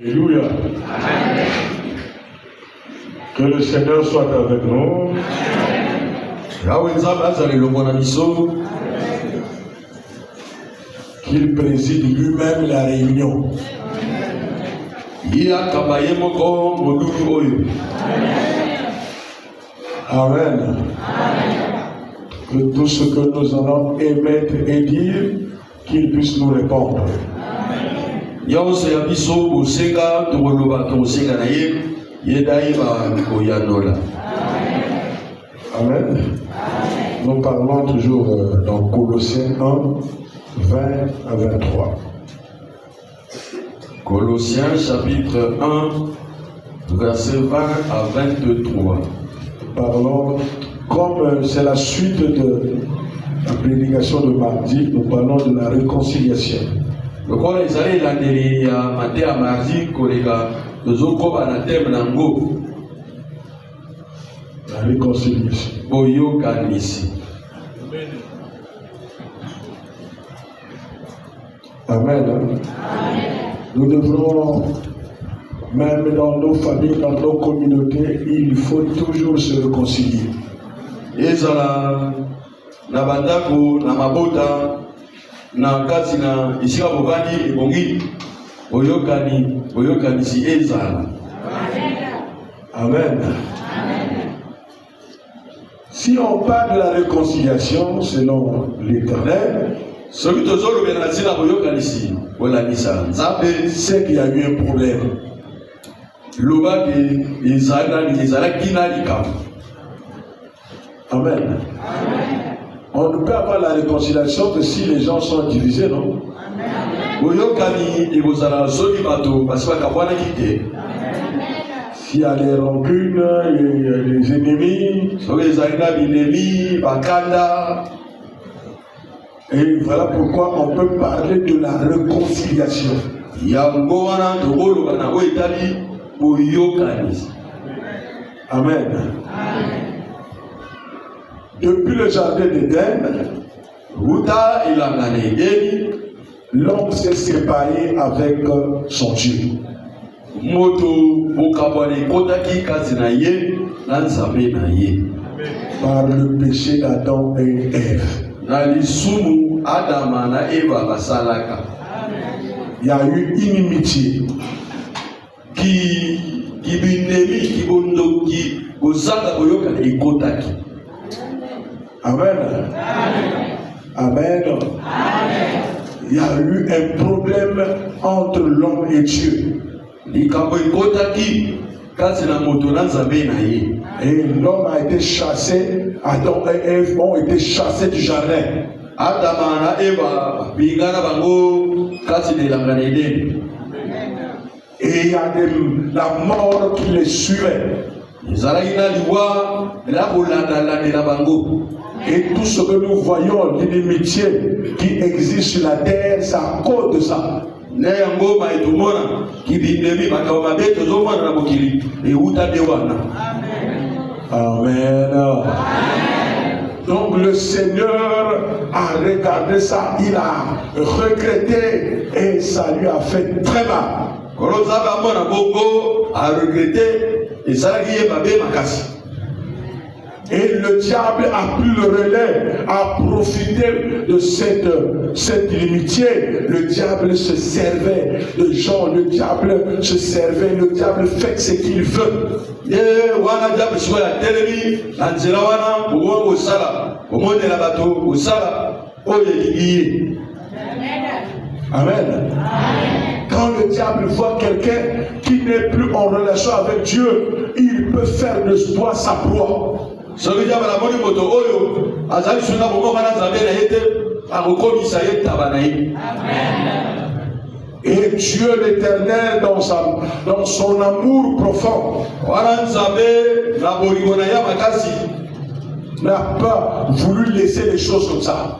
Alléluia. Que le Seigneur soit avec nous. Qu'il préside lui-même la réunion. Amen. Que tout ce que nous allons émettre et dire, qu'il puisse nous répondre. Amen. Nous parlons toujours dans Colossiens 1, 20 à 23. Colossiens chapitre 1, verset 20 à 23. Parlons, comme c'est la suite de la prédication de mardi, nous parlons de la réconciliation. La réconciliation. Amen. Nous devrons, même dans nos familles, dans nos communautés, il faut toujours se réconcilier. Na bandako na mabota na kati na isika bobani ebongi oyokani si ezala. Amen. Si on parle de la réconciliation selon l'Éternel, c'est qu'il y a eu un problème. Amen. On ne peut avoir la réconciliation que si les gens sont divisés, non? S'il y a des rancunes, il y a des ennemis, et voilà pourquoi on peut parler de la réconciliation. Amen. Depuis le jardin d'Éden, l'homme s'est séparé avec son Dieu. Par le péché d'Adam et Ève. Il y a eu inimitié. Amen. Amen. Il y a eu un problème entre l'homme et Dieu. Et l'homme a été chassé, Adam et Ève ont été chassés du jardin. Et il y a la mort qui les suivait. Et tout ce que nous voyons, l'inimitié qui existe sur la terre, c'est à cause de ça. Amen. Donc le Seigneur a regardé ça, il a regretté et ça lui a fait très mal. Et le diable a pris le relais, a profité de cette inimitié. Le diable se servait de gens, le diable se servait, le diable fait ce qu'il veut. Amen. Quand le diable voit quelqu'un qui n'est plus en relation avec Dieu, il peut faire de toi sa proie. Et Dieu l'Éternel, dans son amour profond, n'a pas voulu laisser les choses comme ça.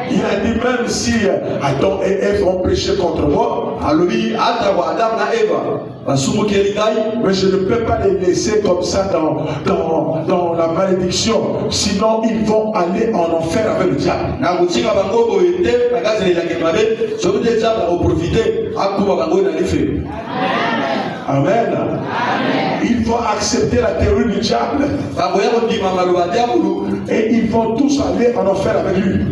Il a dit même si Adam et Ève ont péché contre moi, mais je ne peux pas les laisser comme ça dans la malédiction, sinon ils vont aller en enfer avec le diable. Amen. Ils vont accepter la théorie du diable et ils vont tous aller en enfer avec lui.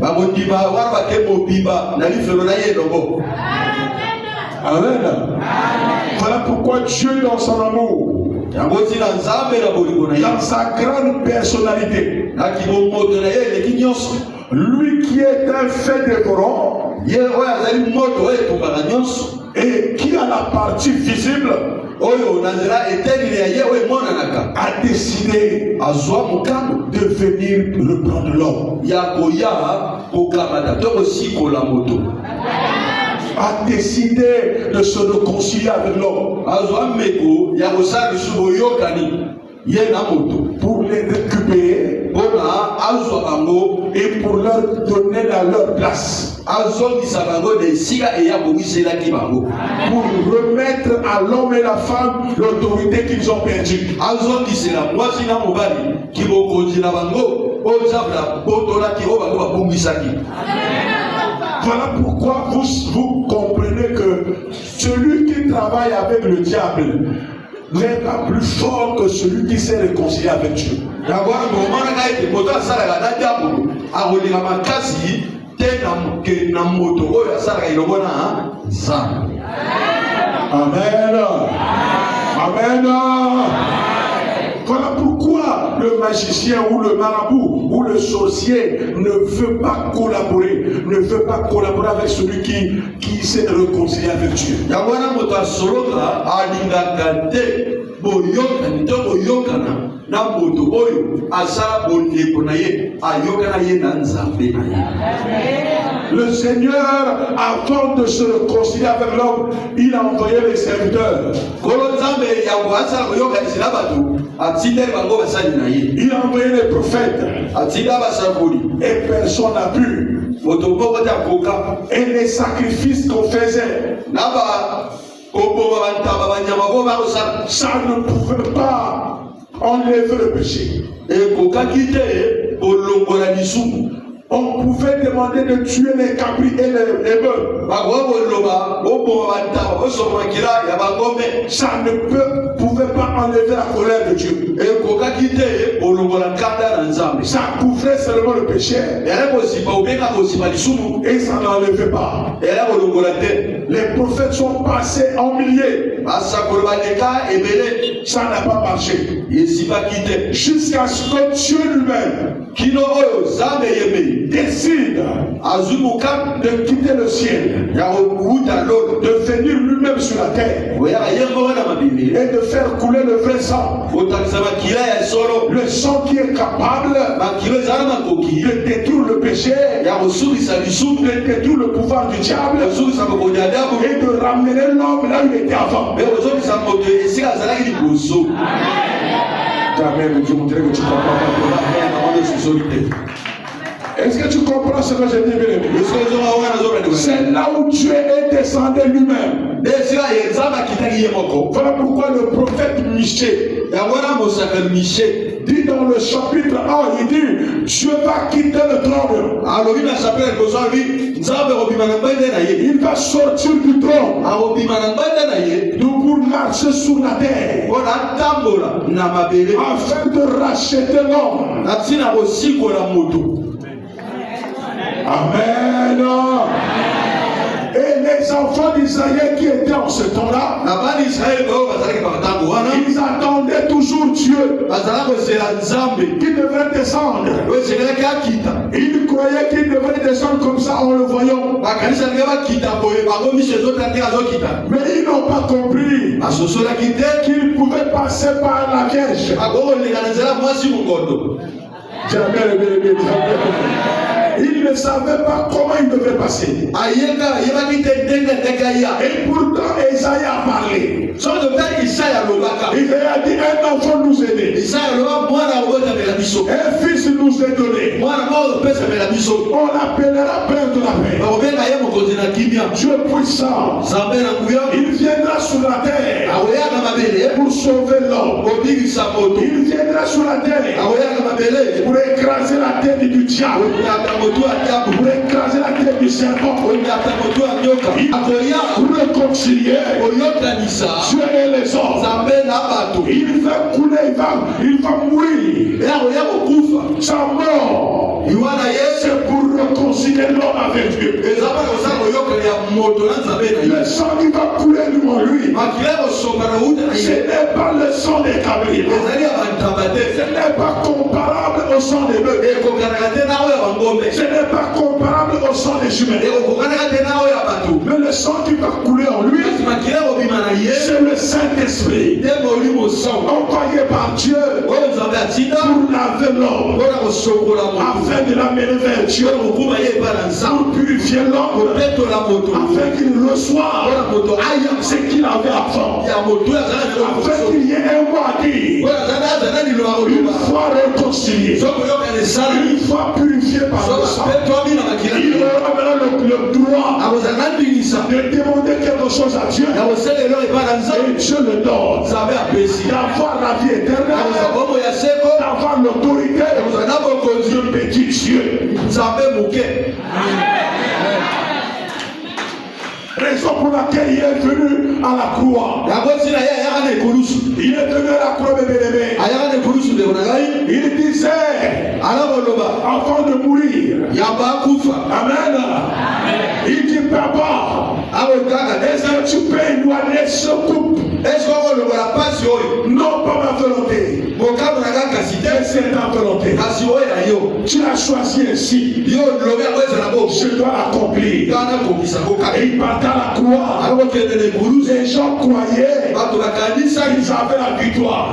Amen. Voilà pourquoi Dieu, dans son amour, dans sa grande personnalité, lui qui est un fait dévorant et qui a la partie visible, a décidé de venir reprendre l'homme. A décidé de se réconcilier avec l'homme pour les récupérer et pour leur donner leur place, pour remettre à l'homme et la femme l'autorité qu'ils ont perdue. Voilà pourquoi vous comprenez que celui qui travaille avec le diable n'est pas plus fort que celui qui s'est réconcilié avec Dieu. Amen. Amen. Voilà pourquoi le magicien ou le marabout ou le sorcier ne veut pas collaborer, avec celui qui s'est réconcilié avec Dieu. Le Seigneur, avant de se réconcilier avec l'homme, il a envoyé les serviteurs. Il a envoyé les prophètes. Et personne n'a pu. Et les sacrifices qu'on faisait, ça ne pouvait pas enlever le péché. On pouvait demander de tuer les cabris et les bœufs. Ça ne pouvait pas enlever la colère de Dieu. Ça couvrait seulement le péché. Et ça n'enlevait pas. Les prophètes sont passés en milliers. Ça n'a pas marché. Jusqu'à ce que Dieu lui-même décide de quitter le ciel, de venir lui-même sur la terre et de faire couler le vrai sang, le sang qui est capable de détruire le péché, de détruire le pouvoir du diable et de ramener l'homme là où il était avant. Amen. Je voudrais que tu comprends. Est-ce que tu comprends ce que je dis, bien aimé? C'est là où Dieu est descendu lui-même. Voilà pourquoi le prophète Michée dit dans le chapitre 1, il dit Dieu va quitter le trône. Il va sortir du trône pour marcher sur la terre afin de racheter l'homme. Amen. Et les enfants d'Israël qui étaient en ce temps-là, ils attendaient toujours Dieu qui devait descendre. Ils croyaient qu'il devait descendre comme ça en le voyant. Mais ils n'ont pas compris qu'il pouvait passer par la Vierge. Il ne savait pas comment il devait passer. Et pourtant, Esaïe a parlé. Isaïe a dit, un enfant nous est né. Un fils nous est donné. On l'appellera Père de la paix. Dieu puissant. Il viendra sur la terre pour sauver l'homme. Il viendra sur la terre pour écraser la tête du diable, pour écraser la tête du serpent, pour réconcilier Dieu et les hommes. Il va couler, il va mourir. Sa mort, c'est pour réconcilier l'homme avec Dieu. Le sang qui va couler devant lui, ce n'est pas le sang des cabrils. Ce n'est pas comparable au sang des bœufs. Ce n'est pas comparable au sang des jumelles. Mais le sang qui va couler en lui, c'est le Saint-Esprit envoyé par Dieu pour laver l'homme, afin de l'amener vers Dieu, pour purifier l'homme, afin qu'il reçoive ce qu'il avait avant, afin qu'il y ait un mot à dire, une fois réconcilié, une fois purifié par le sang. Il aura maintenant le droit de demander quelque chose à Dieu, et Dieu le donne, d'avoir la vie éternelle, d'avoir l'autorité de petit Dieu. Raison pour laquelle il est venu à la croix. Il est venu à la croix, bébé. Il disait, avant de mourir, Amen. Il dit, Papa, est-ce que tu peux éloigner ce couple? Non pas ma volonté, mais c'est ta volonté. Tu l'as choisi ainsi. Je dois l'accomplir. Et il partait à la croix. Les gens croyaient qu'ils avaient la victoire.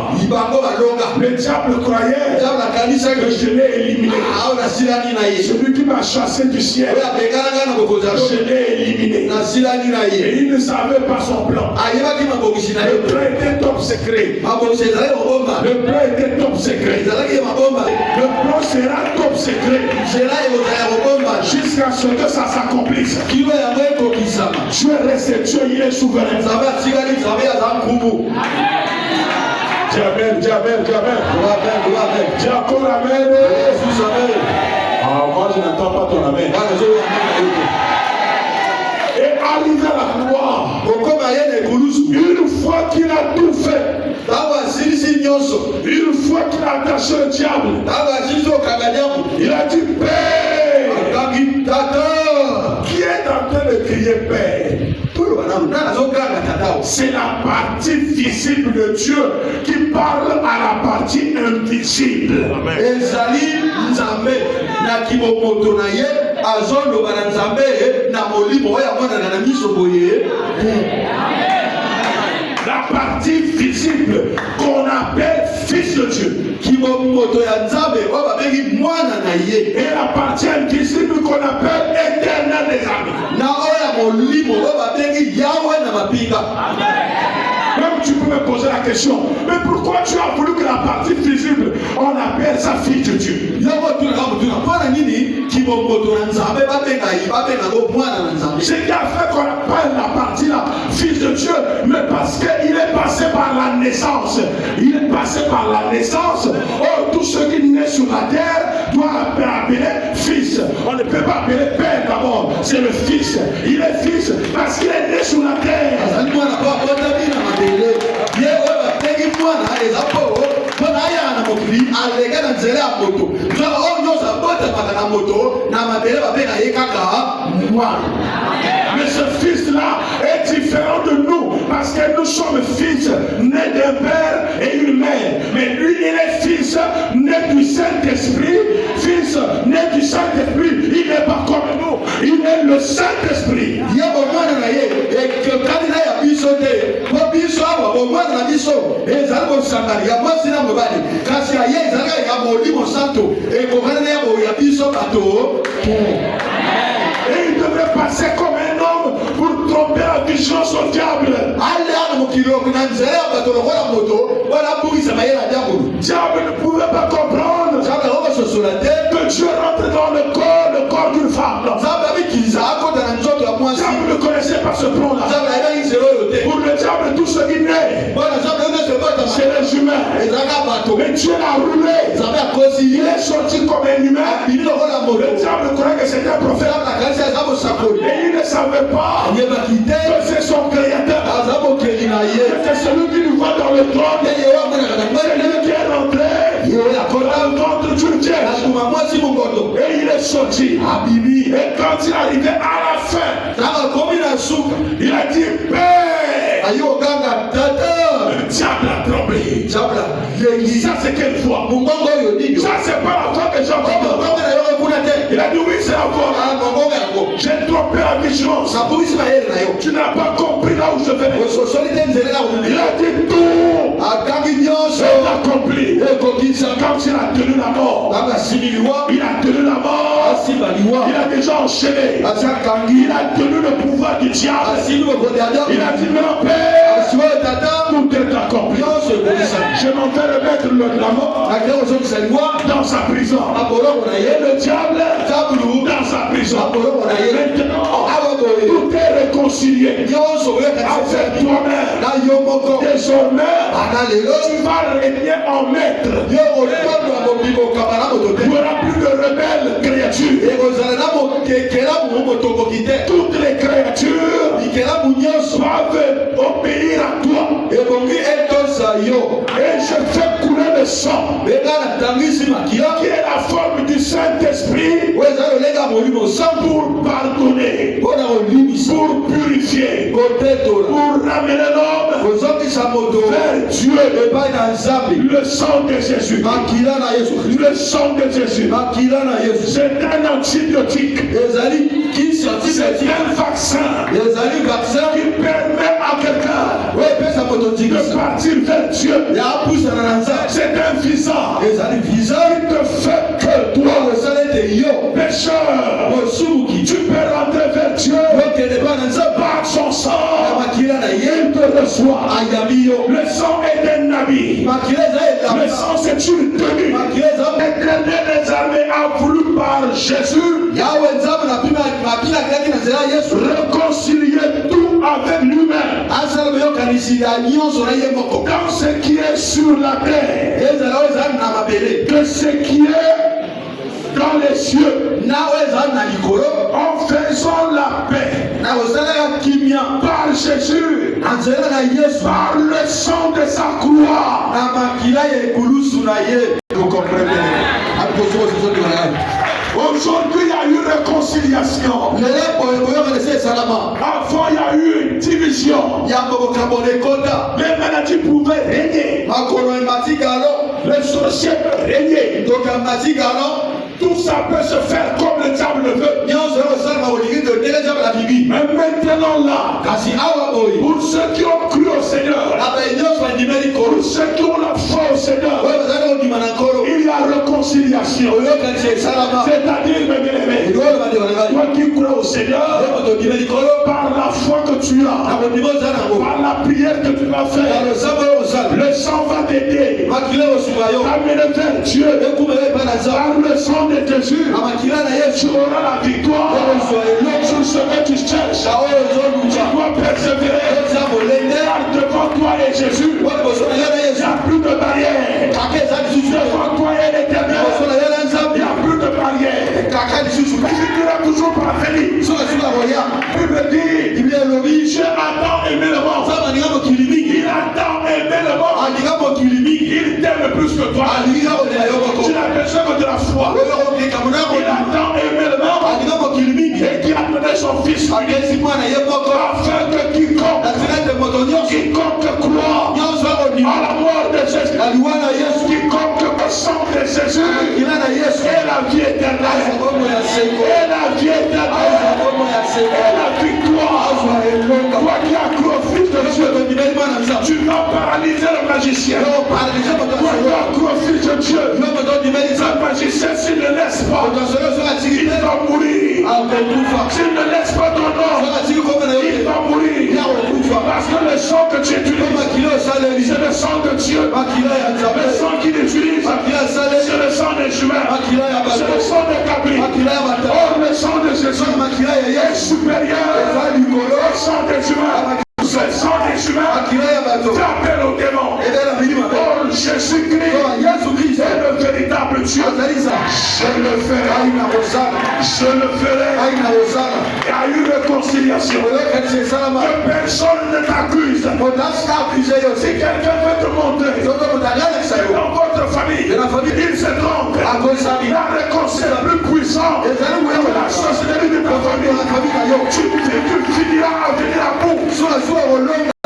Le diable croyait que je l'ai éliminé. Celui qui m'a chassé du ciel, je l'ai éliminé. Et il ne savait pas son plan. Le plan était top secret. Le plan était top secret. Le plan sera top secret jusqu'à ce que ça s'accomplisse. Dieu reste Dieu, il est souverain. Amen, amen, amen. Dis encore amen. Moi je n'entends pas ton amen. Et arrivé à la croix, une fois qu'il a tout fait, une fois qu'il a attaché le diable, il a dit Père. Qui est en train de crier Père? C'est la partie visible de Dieu qui parle à la partie invisible. La partie visible qu'on appelle Fils de Dieu. Et la partie invisible qu'on appelle Éternel des armées. Même tu peux me poser la question, mais pourquoi tu as voulu que la partie visible, on appelle ça Fils de Dieu? Ce qui a fait qu'on appelle la partie là Fils de Dieu, mais parce qu'il est passé par la naissance. Il est passé par la naissance. Oh, tout ce qui naît sur la terre doit appeler Fils. On ne peut pas appeler Père d'abord, c'est le Fils. Il est Fils parce qu'il est né sur la terre. Mais ce fils-là est différent de nous parce que nous sommes fils nés d'un père et une mère. Mais lui, il est fils né du Saint-Esprit. Fils né du Saint-Esprit, il n'est pas comme nous. Il est le Saint-Esprit. Et il devrait passer comme un homme pour tromper Diable ne pouvait pas comprendre que Dieu rentre dans le corps d'une femme. Diable ne connaissait pas ce plan-là. Pour le diable, tout ce qui naît, c'est les humains. Mais Dieu l'a roulé. Il est sorti comme un humain. Le diable croyait que c'était un prophète. Et il ne savait pas que c'est son créateur. C'est celui qui nous voit dans le trône. C'est lui qui est rentré dans le ventre d'une vierge. Et il est sorti. Et quand il est arrivé à la fin, il a dit Père. Le diable a tremblé. Ça c'est quelle foi? Ça c'est pas la foi que j'ai entendue. Il a dit oui, c'est la foi. J'ai trompé la vigilance. Tu n'as pas compris là où je venais. Il a dit tout est accompli. Quand il a tenu la mort, il a tenu la mort. Il a déjà enchaîné. Il a tenu le pouvoir du diable. Il a dit non, Père, tout est accompli. Je m'en vais remettre la mort dans sa prison. Et le diable dans sa prison. Maintenant, tout est réconcilié avec toi-même. Désormais, tu vas régner en maître. Il n'y aura plus de rebelles créatures. Toutes les créatures doivent obéir à toi. Et je fais couler le sang qui est la forme du Saint-Esprit pour pardonner, pour purifier, pour ramener l'homme vers Dieu. Le sang de Jésus. Le sang de Jésus. C'est un antibiotique. C'est un vaccin qui permet à quelqu'un de partir vers Dieu. C'est un visa qui te fait que toi, pécheur, tu peux rentrer vers Dieu par son sang. Il te reçoit. Le sang est un habit. Le sang c'est une tenue. L'Éternel des armées a voulu par Jésus réconcilier tout avec lui-même. Dans ce qui est sur la terre, que ce qui est dans les cieux, en faisant la paix par Jésus, par le sang de sa croix. Vous comprenez? Aujourd'hui, il y a eu réconciliation. Avant, il y a eu une division. Mais maintenant, tu pouvais régner. Les sorciers peuvent régner. Tout ça peut se faire comme le diable le veut. Mais maintenant là, pour ceux qui ont cru au Seigneur, pour ceux qui ont la foi au Seigneur, il y a réconciliation. C'est-à-dire, mes bien-aimés, toi qui crois au Seigneur, par la foi que tu as, par la prière que tu vas faire, le sang va t'aider à mener vers Dieu. Par le sang de Jésus, tu auras la victoire sur ce que tu cherches. Tu dois persévérer. Devant toi et Jésus, il n'y a plus de barrière. Devant toi et l'Éternel, il n'y a plus de barrière. Tu seras toujours parvenu. Il me dit, Dieu attend aimer le monde. Il attend aimer le monde. Il t'aime plus que toi. Tu n'as besoin que de la foi. Il attend aimer le monde. Et qui a donné son fils afin que quiconque croit à la mort de Jésus, quiconque au sang de Jésus, et la vie éternelle, et la vie éternelle, et la victoire. Toi qui as cru au Fils de Dieu, tu vas paralyser le magicien. Toi qui as cru au Fils de Dieu, le magicien s'il ne laisse pas, il va mourir. S'il ne laisse pas ton nom, il va mourir. Parce que le sang que tu utilises, des humains. Le sang des humains t'appelle au démon. Oh, Jésus-Christ est le véritable Dieu. Je le ferai. Je le ferai. Il y a eu réconciliation. Que personne ne t'accuse. Si quelqu'un veut te montrer que dans votre famille, il se trompe, la réconciliation est plus puissante que la société de ta famille. Tu finiras à venir à bout.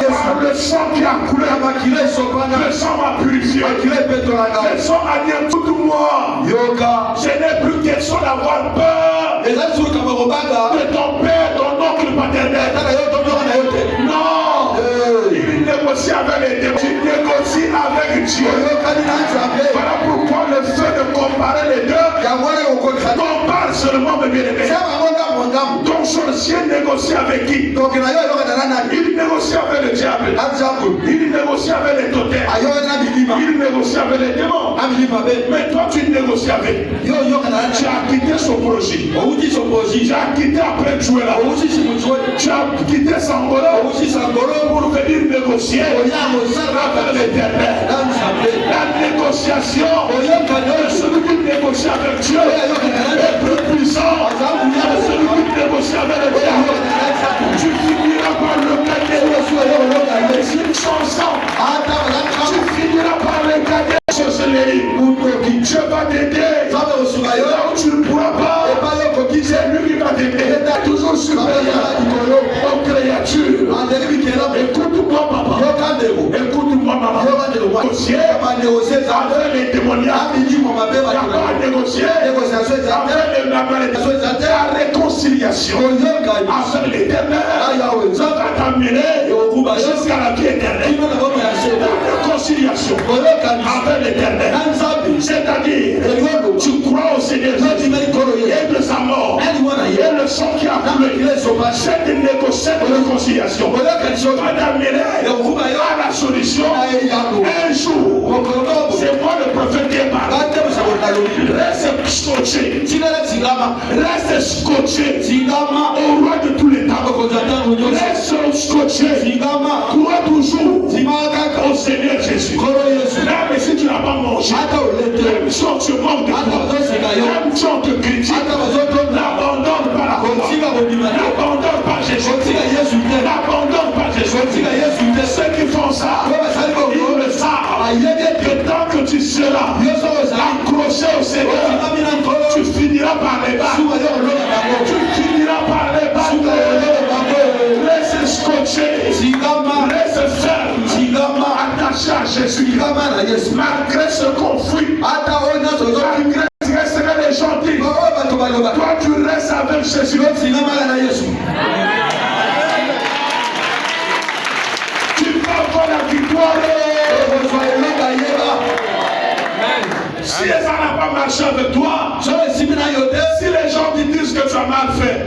Par le sang qui a coulé, le sang m'a purifié. Le sang a dit tout moi. Je n'ai plus question d'avoir peur de ton père, ton oncle paternel. Non, il négocie avec les démons. Il négocie avec Dieu. Voilà pourquoi le fait de comparer les deux, compare seulement mes bien-aimés. Ton sorcier négocie avec qui? Il négocie avec le diable. Il négocie avec les totems. Il négocie avec les démons. Mais toi tu négocies avec. Tu as quitté son projet. Tu as quitté après jouer là. Tu as quitté Sangolo pour venir négocier avec l'éternel. La négociation de celui qui négocie avec Dieu est plus puissant que celui qui négocie avec le diable. Tu finiras par le gagner son sang. Tu finiras par le gagner sorcellerie. Dieu va t'aider là où tu ne pourras pas. C'est lui qui va t'aider. Toujours supérieur aux créatures. Écoute-moi papa. Écoute-moi maman. Négocier avec les démoniaques. Il n'y a pas à négocier avec la réconciliation avec l'éternel. Ça va t'amener jusqu'à la vie éternelle. La réconciliation avec l'éternel. C'est-à-dire, tu crois au Seigneur et de sa mort et le sang qui a coulé. Cette réconciliation va t'amener à la solution. Un jour, c'est moi le prophète qui est parlé. Reste scotché. Reste scotché au roi de tous les temps. Reste scotché. Crois toujours au Seigneur Jésus. Même si tu n'as pas mangé, même si tu manques de toi, même si on te critique, n'abandonne pas la foi. N'abandonne pas Jésus. N'abandonne pas Jésus. Ceux qui font ça, ils le savent. Que tant que tu seras accroché au Seigneur, tu finiras par les battre. Tu finiras par les battre. Reste scotché. Reste ferme. Attaché à Jésus. Malgré ce conflit, malgré ce que resterait les gentils, toi tu restes avec Jésus. Tu vas avoir la victoire. Si ça n'a pas marché avec toi, si les gens te disent que tu as mal fait,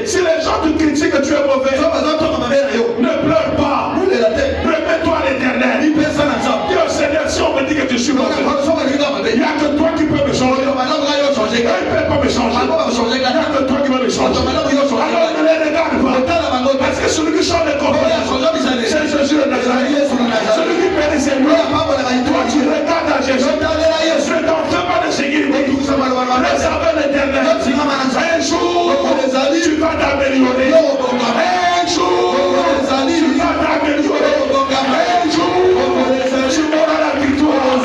si les gens te critiquent que tu es mauvais, ne pleure pas. Remets-toi à l'éternel. Dis au Seigneur, si on me dit que je suis mauvais, il n'y a que toi qui peux me changer. Il ne peut pas me changer. Il n'y a que toi qui peux me changer. Alors ne les regarde pas. Parce que celui qui change les confiances, c'est Jésus de Nazareth. Celui qui bénit ses lois. Toi tu regardes à Jésus. Ne t'en fais pas de seguir. Reste avec l'éternel. Un jour, tu vas t'améliorer. Un jour, tu vas t'améliorer. Un jour, tu auras la victoire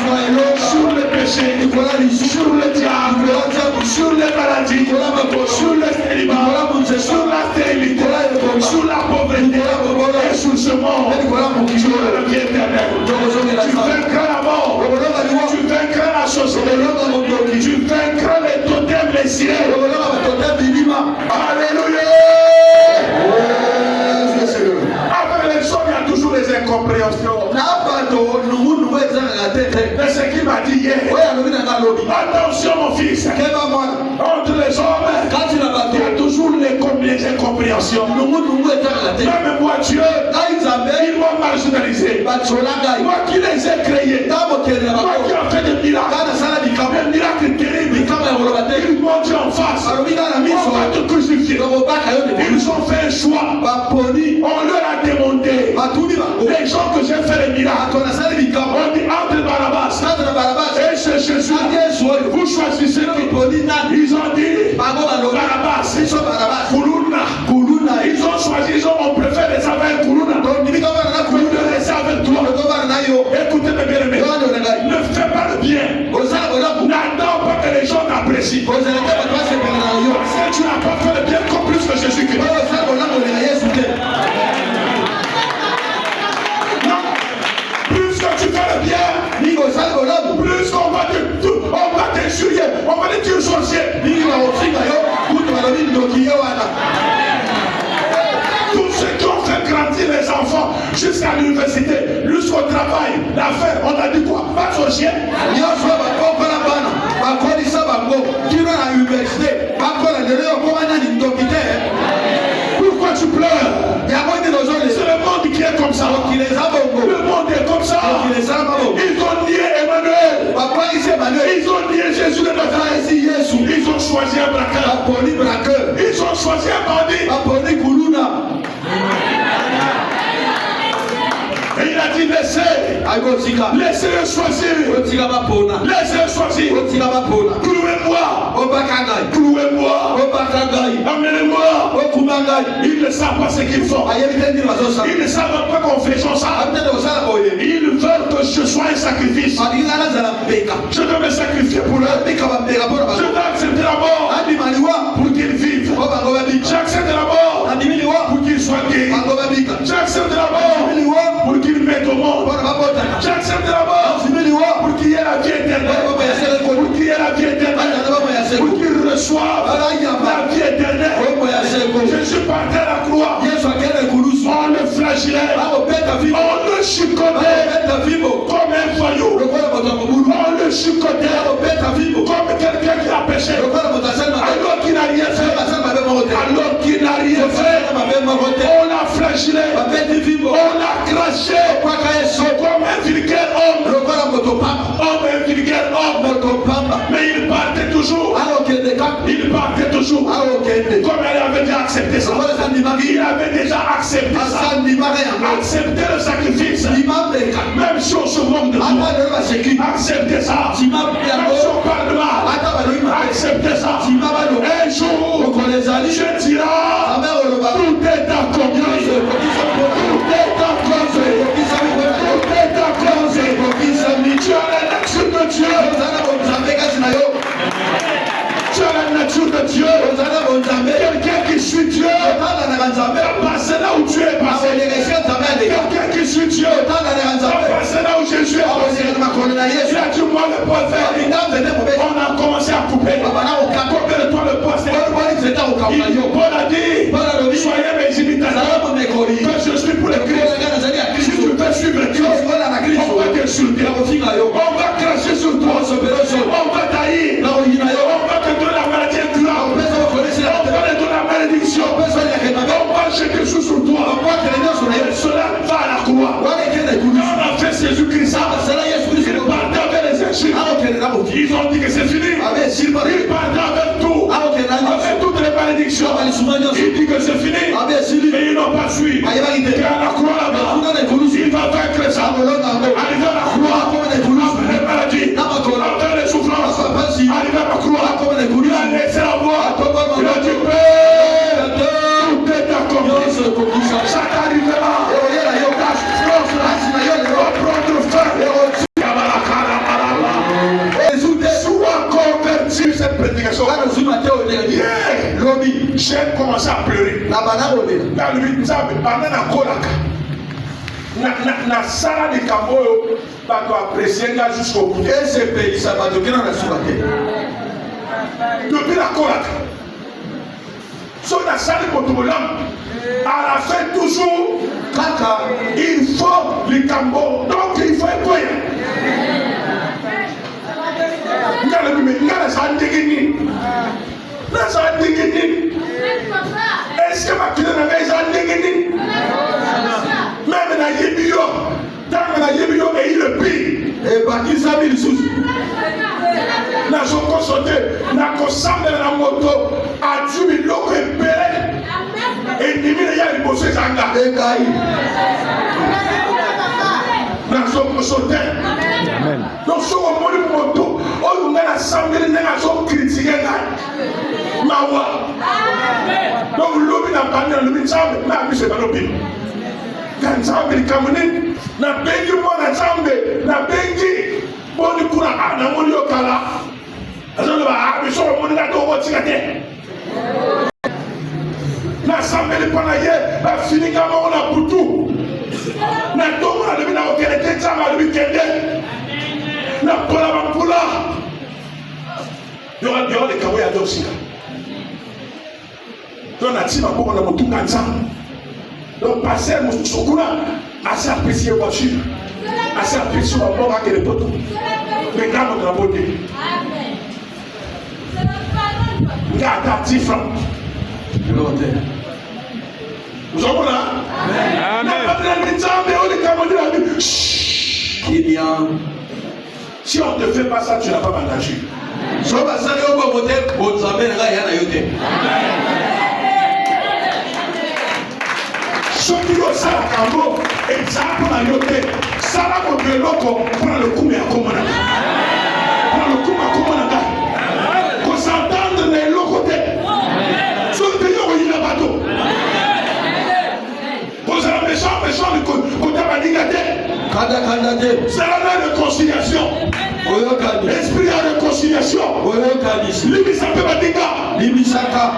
sur le péché, sur le diable, sur les maladies, sur le célibat, sur la stérilité, sur la pauvreté et sur ce monde. Tu auras la vie éternelle. Tu vaincras la mort. Tu vaincras la société. Tu vaincras les totems, les cieux. Alléluia. Avec les hommes, il y a toujours des incompréhensions. Mais ce qu'il m'a dit hier, attention mon fils, entre les hommes, il y a toujours les incompréhensions. Même moi Dieu, ils m'ont marginalisé. Moi qui les ai créés, moi qui ai fait des miracles terribles, Ils m'ont dit en face, on va te crucifier. Ils ont fait un choix. On leur a demandé. Les gens que j'ai fait les miracles, on dit entre Barabbas et c'est Jésus. Vous choisissez qui? Ils ont dit Barabbas. Koulouna. Ils ont choisi, on préfère les avoir Koulouna. Vous le laisser avec toi. Écoutez-moi bien aimé. Ne fais pas le bien. N'attends pas que les gens t'apprécient. Parce que tu n'as pas fait le bien comme plus que Jésus-Christ. Plus que tu fais le bien, plus qu'on va t'injurier, on va te dire sorcier. Tous ceux qui ont fait grandir les enfants jusqu'à l'université, jusqu'au travail, l'affaire, on a dit quoi? Pas sorcier. Pourquoi tu pleures? C'est le monde qui est comme ça. Le monde est comme ça. Ils ont nié Emmanuel. Ils ont nié Jésus de Nazareth. Ils ont choisi un braqueur. Ils ont choisi un bandit. Et il a dit laissez-le choisir. Laissez-le choisir. Clouez-moi. Amenez-moi. Ils ne savent pas ce qu'ils font. Ils ne savent pas qu'on fait ça. Ils veulent que je sois un sacrifice. Je dois me sacrifier pour eux. Je dois accepter la mort pour qu'ils vivent. J'accepte la mort pour qu'ils soient guéris. J'accepte la mort pour qu'ils mettent au monde. J'accepte la mort pour qu'il y ait la vie éternelle. Pour qu'il y ait la vie éternelle. Pour qu'ils reçoivent la vie éternelle. Jésus partait à la croix. On le flagellait. On le chicotait comme un voyou. On le chicotait comme quelqu'un qui a péché. Alors qu'il n'a rien fait. On l'a flagellé. On l'a craché comme un vulgaire homme. Un vulgaire homme. Mais il partait toujours. Comme elle avait déjà accepté ça. Il avait déjà accepté ça. Accepter le sacrifice. Même si on se moque de toi. Acceptez ça. Même si on parle de mal. Acceptez ça. Un jour, je dirai tout est en commun. Tout est en cause. Tout est en cause. Tu as la nature de Dieu. Tu as la nature de Dieu. Quelqu'un qui suit Dieu va passer là où tu es passé. Quelqu'un qui suit Dieu va passer là où Jésus est passé. Tu as dit moi le prophète. On a commencé à couper. Combien de toi le poste? Paul a dit soyez mes imitateurs que je suis pour le Christ. Si tu veux suivre le Christ, on va t'insulter. On va cracher sur toi. On va tailler. On va te donner la maladie incurable. On va te donner la malédiction. On va jeter sous sur toi. Et cela va à la croix. Quand on a fait Jésus-Christ, il partait avec les injures. Ils ont dit que c'est fini. Il partait avec tout. Avec toutes les malédictions. Il dit que c'est fini. Mais ils n'ont pas suivi. Et à la croix là-bas, il va vaincre ça. Arrivé à la croix, après les maladies, après les souffrances, arrivé à la croix, il a laissé la voix. Il a dit Père, tout est accompli. Ça t'arrivera. Ta souffrance va prendre fin. Sois converti cette prédication. J'ai commencé à pleurer. Dans le Nzambe, banana kolaka. Na sala de Kamboyo, bato apprécier jusqu'au bout. Et ce pays, ça va devenir la sourate. Depuis la kolaka. Sur la salle de Motomolam, à la fin toujours, il faut les Kambo. Donc il faut être cohérent. Est-ce que ma fille n'a pas été même na yebio, tant que na yebio et il le pire. Et bah qui s'habille sous. nazokosote nakosambela na moto ati biloko ebele endimi na ya liboso ezanga ekai nazokosote donc soki omoni moto oyo ngai nasambeli ndenge azokritike ngai mawa donc lobi na bandi na lobi nzambe na biso ebalobi ka nzambe likambo nini nabengi mwana nzambe nabengi boni kuna namoni yo kala azoloba biso omoni nga tokotika te nasambeli mpo na ye bafininga moko na butu na ntongo nalobi nakokende te nzambe alobi kende na mpola bampula yoka likambo ya tosika to natie maboko na motunga nzambe donc paster mosusu kuna asi apesi ye voiture asi apesi bamoko akende poto me nga moto na bote nga ata 10 francs ozomona nababilani nzambe oyo likambo ndelabi si on te fait pas ça tu n'as pas mandaté so basali yo bongo te bonzambe na ngai ya na yo te soki yosalaka yango eza mpona yo te sala moto eloko mpona lokumu ya kombo na ngai mpona lokumu ya kombo na ngai kosantendre na eloko te soki te yo koyina bato kozala méchant kota baninga te kanda te zala na réconciliation oyokani esprit ya réconciliation oyokani libisa mpe baninga limisaka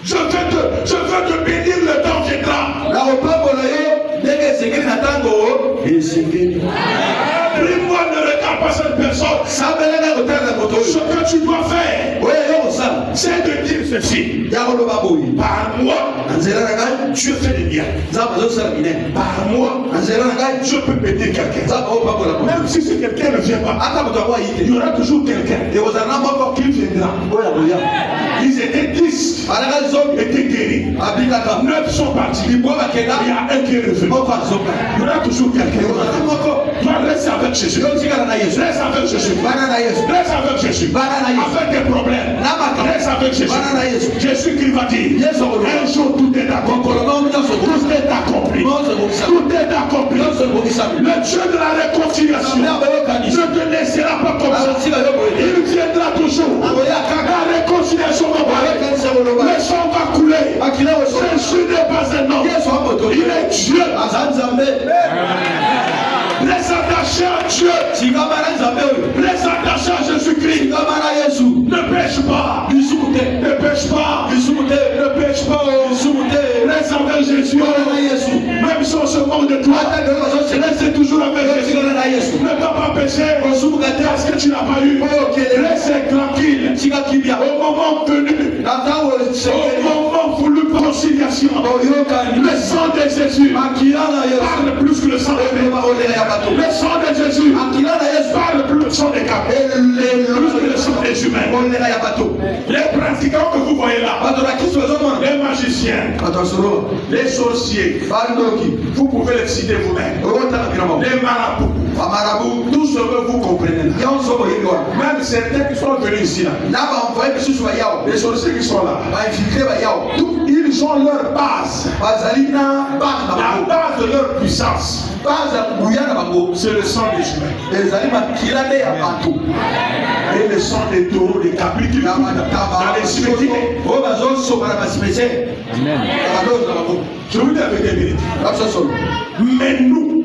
je veux te bénir le temps viendra na kopambola yo ndenge esengeli na ntango esengeli prie-moi ne regarde pas cette personne sambelanga kotala na moto ce que tu dois faire oyo yo kosala c'est de dire ceci ya koloba boyi par moi na nzela na ngai Dieu fait des biens nzambe azosala minene par moi na nzela na ngai je peux bénir quelqu'un nzambe akopambola moto même si c'est quelqu'un ne vient pas ata moto yango ayi te il y aura toujours quelqu'un ekozala na moko qui viendra oyo akoya ils étaient 10 balaka zomi étaient guéris abikaka 9 sont partis libwa il y bakenda a un qui est revenu moko azoka il y aura toujours quelqu'un ekozala na moko toi reste avec Jésus yo tikala na yesu reste avec Jésus bana na yesu reste avec Jésus bana na yesu avec tes problèmes reste avec Jésus bana na yesu Jésus qui va dire yesu akoloba un jour tout est accompli mokolo moko nyonso tout est accompli nyonso ekobisami tout est accompli nyonso ekobisami le Dieu de la réconciliation nzambe akoyokanisa ne te laissera pas comme ça akotika yo boye il viendra toujours akoya kaka la réconciliation va parler ayokanisa koloba le sang va couler akila kosoka Jésus n'est pas un homme yesu amoto il est Dieu aza nzambe reste attaché à Dieu tingama na nzambe oyo reste attaché à Jésus-Christ tingama na yesu ne pêche pas lisumu te ne pêche pas lisumu te ne pêche pas lisumu te reste avec Jésus tingana na yesu même si on se moque de toi ata ndenge bazosela reste toujours avec Jésus tingana na yesu ne va pas pécher kosumuka te parce que tu n'as pas eu reste tranquille tika kibia au moment venu na ntango au sekeli moment voulu conciliation oyokani le sang de Jésus makila na yesu parle plus que le sang de oloba oleka ya bato le sang de Jésus makila na yesu parle plus que le sang des capes plus que le sang des humains oleka ya bato les pratiquants que vous voyez là bato na kristo ezomona les magiciens bato asolo les sorciers bandoki vous pouvez les citer vous-même okotala biloko les marabouts bamarabu tout ce que vous comprenez là nyonso boyebi wana même certains qui sont venus ici là na baenvoye misusu bayao les sorciers qui sont là bainfiltre bayao ils ont leur base bazali na base na la bango base de leur puissance base ya kobuya na bango c'est le sang des humains ezali makila nde ya bato et le sang des taureaux des capris qui coulent dans les cimetières oyo bazosoka na basimetiere na badozo na bango je vous dis avec des vérités babiso solo mais nous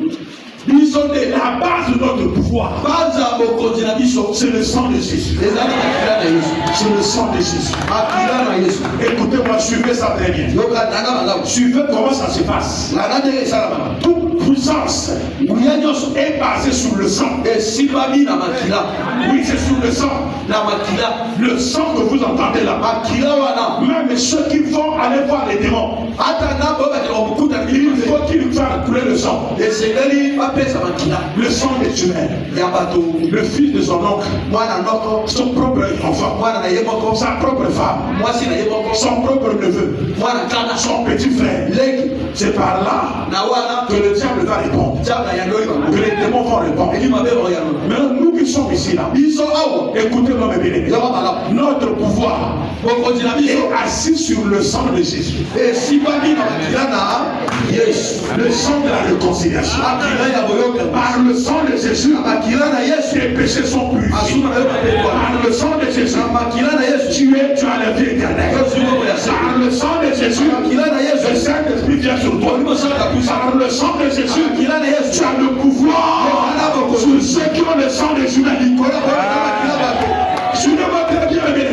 biso de la base de notre pouvoir base ya bokonzi na biso c'est le sang de Jésus ezali makila na yesu c'est le sang de Jésus makila na yesu écoutez-moi suivez ça très bien yoka nanga malamu suivez comment ça se passe nanga ndenge esalamaka toute puissance nguya nyonso est basée sur le sang esimbami na makila oui c'est sur le sang na makila le sang que vous entendez là makila wana même ceux qui vont aller voir les démons ata na boyebakela komokutana il faut qu'ils fassent couler le sang esengeli bapesa makila le sang des humains ya bato le fils de son oncle mwana ndoko son propre enfant mwana na ye moko sa propre femme mwasi na ye moko son propre neveu mwana kana son petit frère leki c'est par là na wana que le diable va répondre diable ayandoli bango que les démons vont répondre. Maintenant, nous qui sommes ici, là, écoutez-moi, mes bien-aimés. Notre pouvoir est assis sur le sang de Jésus. Le sang de la réconciliation. Par le sang de Jésus, tes péchés sont purifiés. Par le sang de Jésus, tu as la vie éternelle. Par le sang de Jésus, le Saint-Esprit vient sur toi. Par le sang de Jésus, tu as le pouvoir sur ceux qui ont le sang de Jésus. Je ne veux bien bien.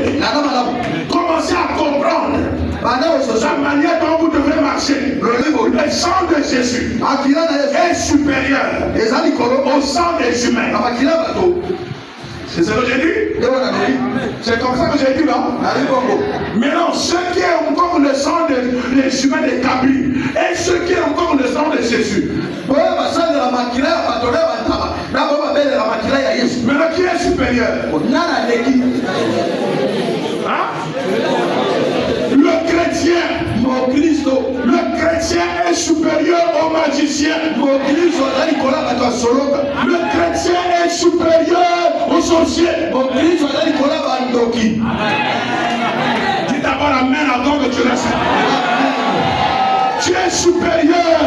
Commencez à comprendre la manière dont vous devez marcher. Le sang de Jésus est supérieur au sang des humains. C'est ce que j'ai dit? C'est comme ça que j'ai dit, non? Mais non, ce qui est encore le sang des humains établis et ce qui est encore le sang de Jésus. Maintenant, qui est supérieur? Hein? Le chrétien est supérieur au magicien. Le chrétien est supérieur au sorcier. Dis d'abord amen avant que tu restes. Tu es supérieur.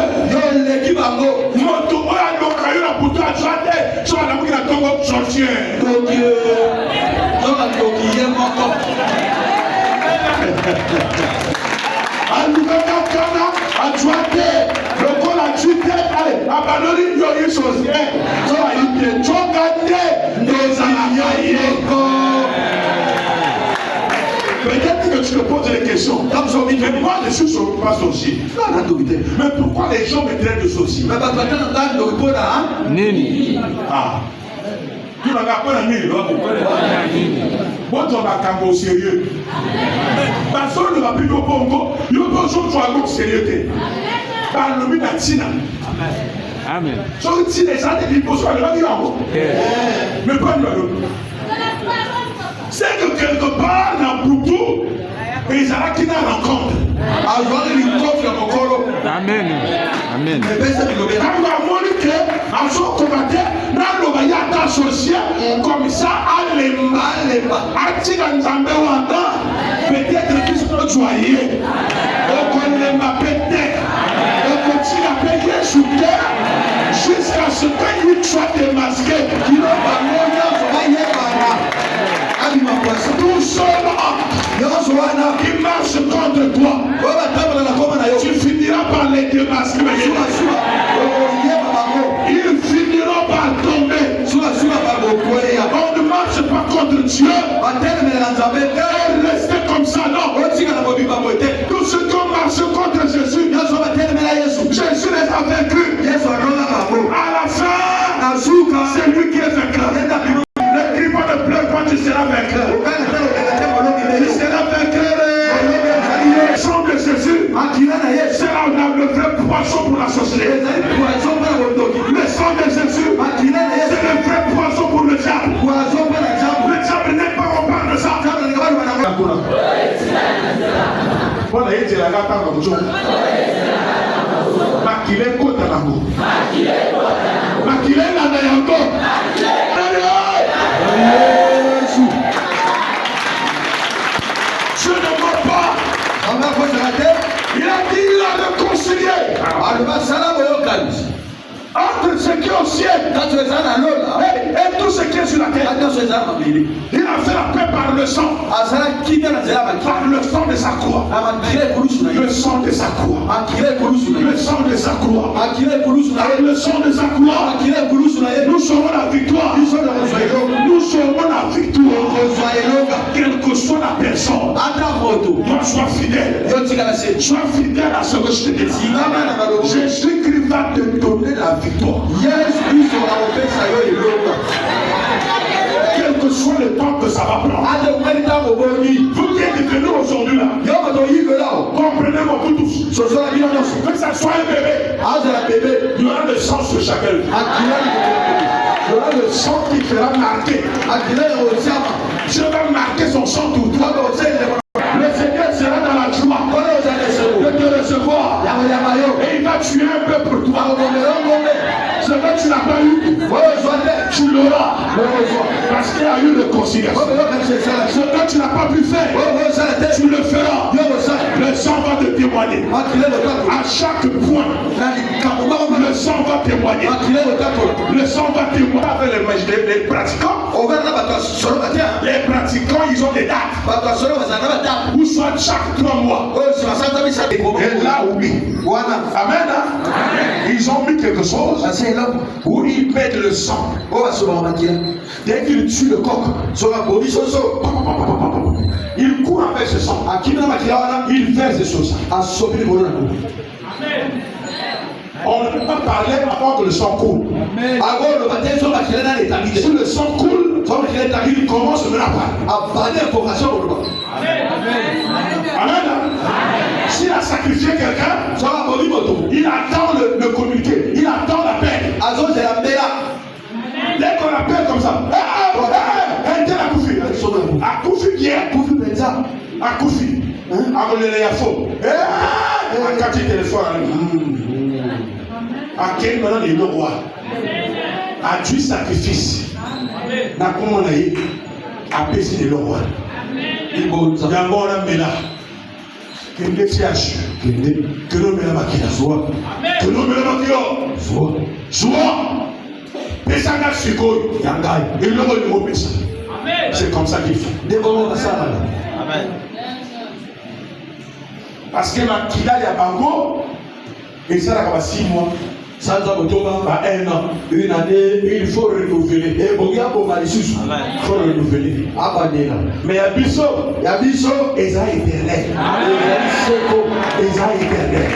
Peut-être que tu te poses des questions. Mais moi, je suis pas sorcier. Mais pourquoi les gens me traitent de sorcier? Ah. Tu n'as pas la nuit, non? Moi, tu vas au sérieux. Parce que nous avons au Congo, nous avons besoin de sérieux. Par le but d'Atina. Amen. Si les gens te disent, bonsoir, le dire en haut. Mais pas nous. C'est que quelque part, dans Boutou, ils ont qui n'a rencontre. Amen. Amen. Quand on a montré, en son combattant, dans le voyage associé, comme ça, à l'éma, à Tiganzambe Wanda, peut-être qu'ils sont joyeux. On connaît ma peut-être. On continue à payer sous terre jusqu'à ce qu'il soit démasqué. Il va tout seul, il marche contre toi. Tu finiras par les démasquer. Ils finiront par tomber. On ne marche pas contre Dieu. Restez comme ça, non. Tous ceux qui ont marché contre Jésus, Jésus les a vaincus. À la fin, c'est lui qui est vainqueur. Ne crie pas, ne pleure pas, tu seras vainqueur. Tu seras vainqueur. Le sang de Jésus, c'est le vrai poisson pour la société. Le sang de Jésus, c'est le vrai poisson pour le diable. Le diable n'est pas, on parle de ça. Voilà, il dit la gata comme ça. Makile kota nango. Makile na yango. Je ne mens pas. Il a dit, il a réconcilié entre ce qui est au ciel et tout ce qui est sur la terre. Il a fait la paix par le sang. Par le sang de sa croix. Le sang de sa croix. Le sang de sa croix. Le sang de sa croix. Nous serons la victoire. Nous serons la victoire. Quelle que soit la personne. Toi, sois fidèle. Sois fidèle à ce que je te dis. Jésus-Christ va te donner la victoire. Quel que soit le temps que ça va prendre. Vous qui êtes venus aujourd'hui là, comprenez-moi vous tous. Que ça soit un bébé, il y aura le sang sur chacun. Il y aura le sang qui fera marquer. Je vais marquer son sang tout toi. Le Seigneur sera dans la joie de te recevoir. Et il va tuer un peu pour toi. Ce que tu n'as pas eu, tu l'auras. Parce qu'il y a eu réconciliation. Ce que tu n'as pas pu faire, tu le feras. Le sang va te témoigner. À chaque point, le sang va témoigner. Le sang va témoigner avec les pratiquants. Les pratiquants, ils ont des dates. Ou soit chaque 3 mois. Et là, oui. Amen. Ils ont mis quelque chose où ils mettent le sang. Dès qu'ils tuent le coq, ils courent avec ce sang. Ils versent des choses. On ne peut pas parler avant que le sang coule. Si le sang coule, il commence à parler. Amen. S'il a sacrifié quelqu'un, il attend le communiqué, il attend l'appel. Dès qu'on appelle comme ça, tel a Koufi qui est a Koufi, a le Yafo, a Kati téléphone, a quel maintenant il est le roi, a du sacrifice, n'a comment on a eu, a baissé le roi. Il y a un bon homme là. Que l'on me la maquille, que l'on me la maquille, Pesanga Suko, Yangai, et le roi de c'est comme ça qu'il fait. Amen. Parce que ma kila ya bango, et ça là comme 6 mois. Ça doit à 1 an, 1 année, il faut renouveler. Et bon, il y a beaucoup de choses. Il faut renouveler. Mais il y a Bisso, et ça est éternel. Et ça est éternel.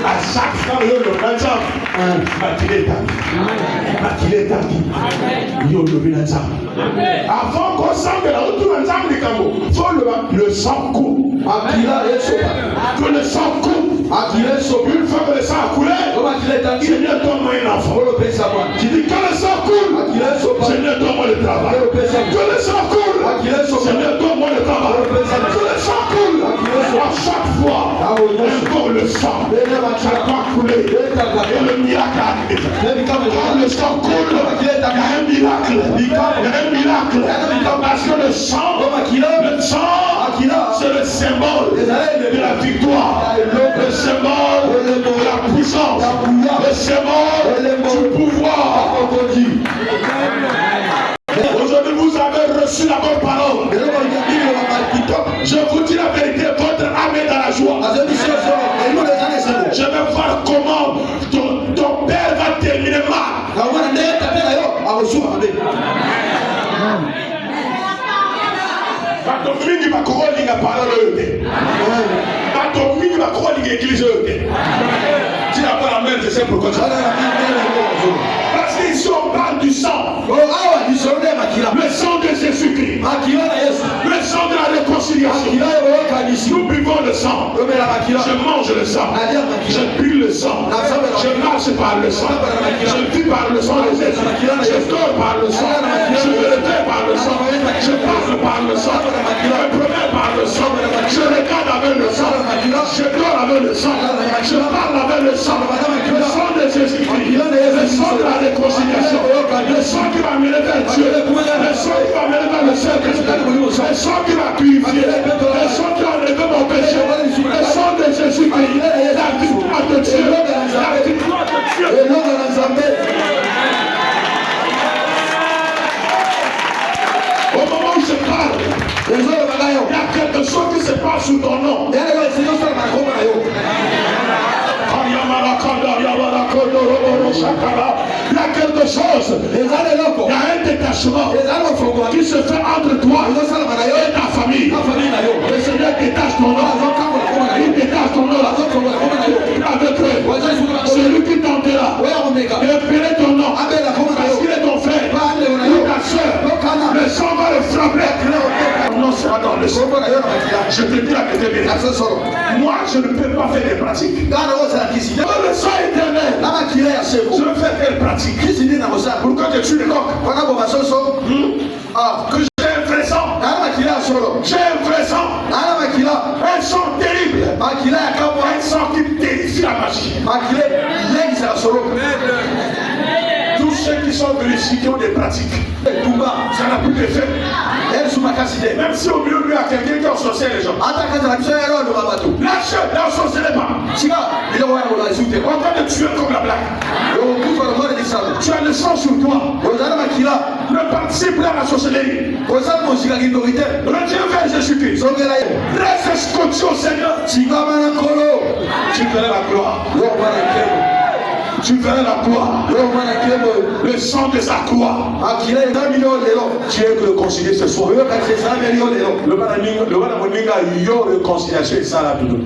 À chaque fois, il y a le avant qu'on sente la retour il faut le sang coule. Que le sang coule. Une fois que le sang a coulé, Seigneur, donne-moi un enfant. Tu dis que le sang coule, Seigneur, donne-moi le travail. Que le sang coule, Seigneur, donne-moi le travail. Que le sang coule, à chaque fois, encore le sang, ça doit couler. Et le miracle arrive. Quand le sang coule, il y a un miracle. Il y a un miracle. Parce que le sang, c'est le symbole de la victoire, le symbole de la puissance, le symbole du pouvoir. Aujourd'hui, vous avez reçu la bonne parole. Je vous dis la vérité, votre âme est dans la joie. Je vais voir comment ton père va terminer mal. Mingi bakorolinga parole yote. Bato mingi bakorolinga église yote. Tu n'as pas la main, je sais pourquoi. Parce qu'ici on parle du sang. Le sang de Jésus-Christ. Le sang de la réconciliation. Nous buvons le sang. Je mange le sang. Je pue le sang. Je marche par le sang. Je vis par le sang de Jésus. Je dors par le sang. Je me réveille par le sang. Je parle par le sang. Je me promets par le sang. Je regarde avec le sang. Je dors avec le sang. Je parle avec le sang. Le sang de Jésus-Christ. Le sang de la réconciliation. Le sang qui va m'élever vers Dieu. Le sang qui va m'élever vers le Saint-Esprit. Le sang qui va purifier. Le sang qui va enlever mon péché. Le sang de Jésus-Christ. La victoire de Dieu. La victoire de Dieu. Au moment où je parle, il y a quelque chose qui se passe sous ton nom. Il y a quelque chose, il y a un détachement qui se fait entre toi et ta famille. Le Seigneur détache ton nom. Il détache ton nom avec eux. Celui qui tentera d'appeler ton nom parce qu'il est ton frère ou ta soeur, le sang va le frapper. Non, sera dans le sang. Je te dis la vérité. Moi, je ne peux pas faire des pratiques. Le sang éternel. Je veux faire quelle pratique? Pourquoi tu tues le coq? Que j'ai un vrai sang. J'ai un vrai sang. Un sang terrible. Un sang qui terrifie la magie. ceux qui sont venus ici, qui ont des pratiques, ça n'a plus d'effet. Même si au milieu de lui, il y a quelqu'un qui a ensorcelé les gens. Lâche, n'ensorcelez pas. On va te tuer comme la blague. Tu as le sang sur toi. Ne participe pas à la sorcellerie. Reviens vers Jésus-Christ. Reste scotché au Seigneur. Tu verras la gloire. Tu verras la gloire. Le sang de sa croix. Tu es réconcilié ce soir. Le Moninga, il y a réconciliation et ça là tout.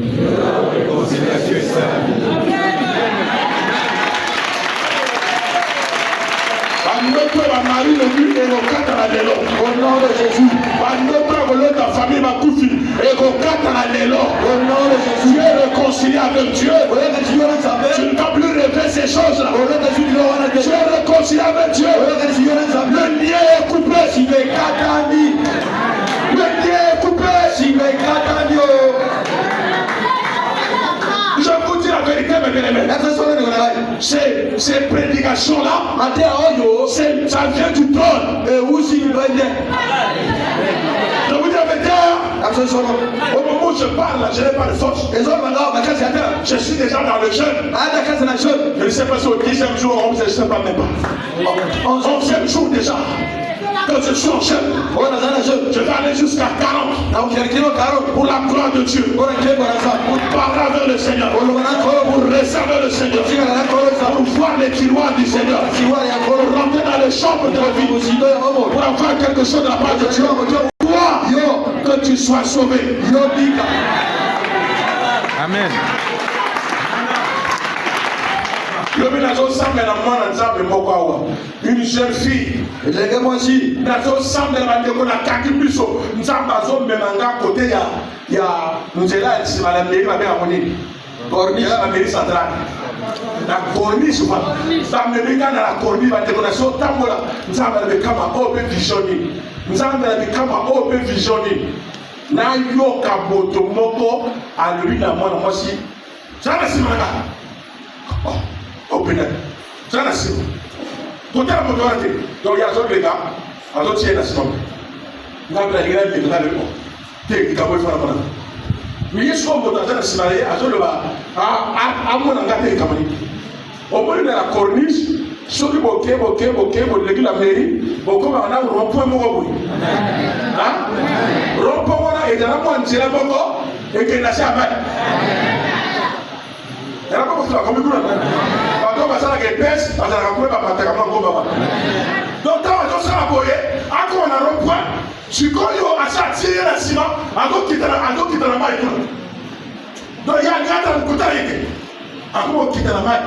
Réconciliation et ça là tout. Au nom de Jésus. Ta famille va coucher. Et au nom de Jésus. Tu es réconcilié avec Dieu. Tu ne vas plus rêver ces choses-là. Tu es réconcilié avec Dieu. Le lien est coupé. Le lien est coupé. Je vous dis la vérité, mes bien-aimés. Ces prédications-là, ça vient du trône. Je vous dis la vérité. Au moment où je parle, je n'ai pas de force. Je suis déjà dans le jeûne. Je ne sais pas si au 10e jour, je ne sais pas même pas. 11e jour déjà. Quand je suis en jeûne, je vais aller jusqu'à 40 pour la gloire de Dieu, pour parler avec le Seigneur, pour recevoir le Seigneur, pour voir les tiroirs du Seigneur, pour rentrer dans les chambres de la vie, pour avoir quelque chose de la part de Dieu. Toi, que tu sois sauvé. Amen. Une jeune fille, la corniche, ça me met dans la corniche, la décoration, tambola, nous avons le kama open visionné, nous avons le kama open visionné. Na yo kaboto moko alui na mwana mwasi. Ça na simanga. Oh, open. Ça na simanga. Côté la moto raté. Donc il y a d'autres les gars, à d'autres tiens na simanga. Nous avons la guerre de la leçon. T'es kabo il faut la prendre. Mais il faut moto na simanga, à d'autres le ba. À mon engagé kamani. Au bout de la corniche, ceux qui boquent, l'église la mairie, beaucoup on a un rond-point moko. Hein? Rond-point et dans la moindre c'est la boko et que la chama. Elle a pas beaucoup comme tout le monde. Quand on va ça la pèse, on va la couper par terre comme on va. Donc quand on s'en va boyer, encore on a rond-point, tu connais au achat tirer la ciment, encore qui dans la main. Donc il y a un gars dans le côté arrêté. Encore qui dans la main.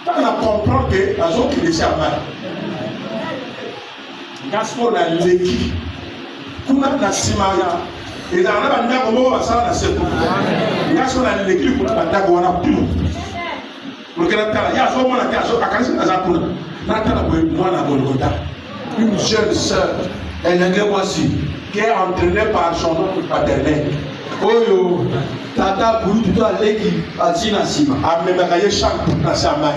On a compris que les gens qui laissent à mal. Quand on a l'équipe, on a la simaya. Et dans la bande, on va ça la secoue. Quand on a l'équipe, on a plus. Le Canada, il y a un moment à une jeune sœur, elle est qui est entraînée par son oncle paternel. Oyo, tata bulu tu dois leki atina sima. Amemakaye chaque na sa main.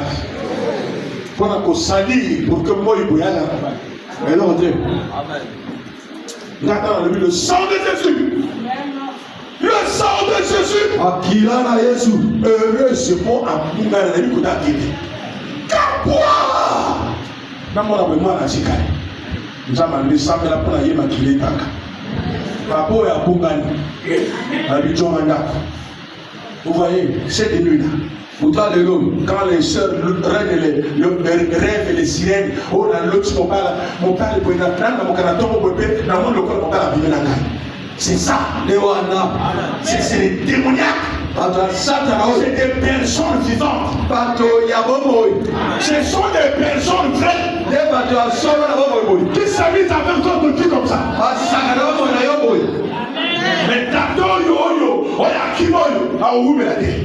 Pour qu'on salit pour que moi il bouille là. Mais non Dieu. Amen. N'attends le sang de Jésus. Le sang de Jésus. Akila na Yesu. Heureusement à Bunga na lui kuda kiti. Kapwa. Na mona bwe mwana chikale. Nzama ni sambe la pona yema kilekaka. Papa ya Bungani, vous voyez, cette nuit-là, quand les sœurs rêvent les sirènes, oh là, l'autre, mon père, c'est ça, c'est les démoniaques. C'est des personnes vivantes. Ce sont des personnes vraies qui s'amusent avec d'autres qui comme ça. Mais tato yo, oya kimoyo, a oume la terre.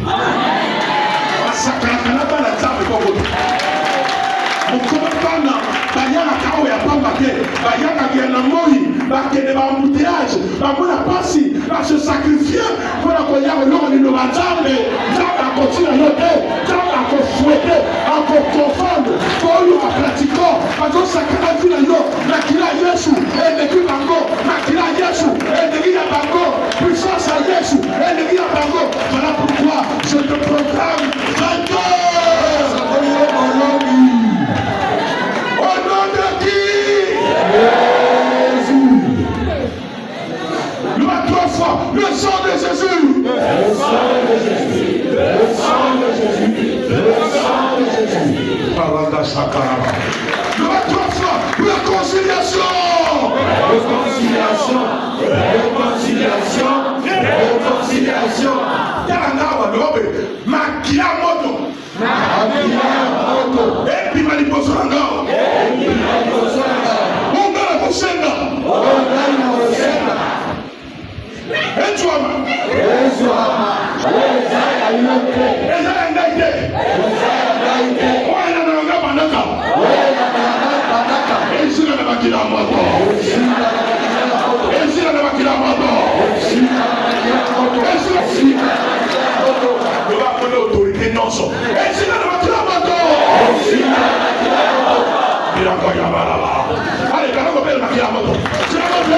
Sakana ba la table pour vous. Mon commandant, bayana kao ya pamba ke, bayana bien na moi, ba ke de ba embouteillage, ba mona passi, ba se sacrifier pour la koya lo ni no bazambe, za ba continue yote, za ba ko fouetter, a ko confondre, ko yo a pratiquer, ba Levez trois fois. Réconciliation. Réconciliation. Réconciliation. Réconciliation. Yalangawa lobe. Makia moto. Makia moto. Epi maliposo ngao. Epi maliposo ngao. Ongala kusenga. Ongala kusenga. Etuama. Etuama. Ezaya yote. Ezaya ngaite. Ezaya ngaite. Wana na ngaba naka. Wana na ngaba naka. Ezina na bakila moto. Ezina na bakila moto. Ezina na bakila moto. Ezina na bakila moto. Ezina na bakila moto. Doba kone autorité nyonso. Ezina na bakila moto. Ezina na bakila moto. Bila kwa yabalaba. Allez, quand on appelle bakila moto. C'est la moto,